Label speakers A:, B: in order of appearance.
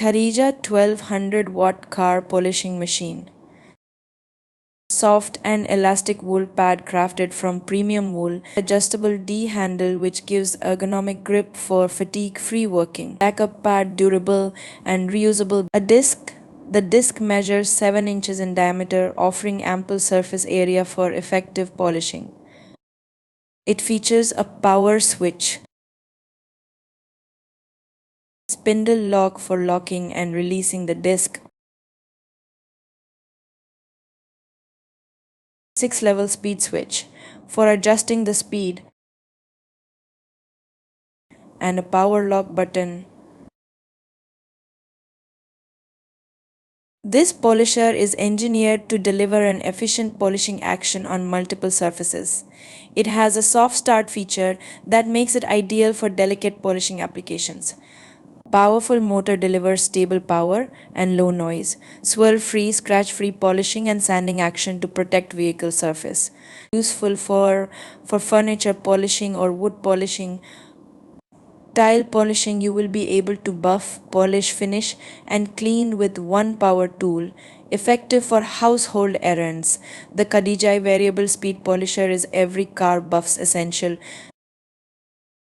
A: Khadija 1200 watt car polishing machine. Soft and elastic wool pad crafted from premium wool, adjustable D handle which gives ergonomic grip for fatigue-free working, backup pad durable and reusable, the disc measures 7 inches in diameter, offering ample surface area for effective polishing. It features a power switch, spindle lock for locking and releasing the disc, 6-level speed switch for adjusting the speed, and a power lock button. This polisher is engineered to deliver an efficient polishing action on multiple surfaces. It has a soft start feature that makes it ideal for delicate polishing applications. Powerful motor delivers stable power and low noise, swirl-free, scratch-free polishing and sanding action to protect vehicle surface. Useful for furniture polishing or wood polishing. Tile polishing, you will be able to buff, polish, finish, and clean with one power tool. Effective for household errands. The Khadija variable speed polisher is every car buff's essential.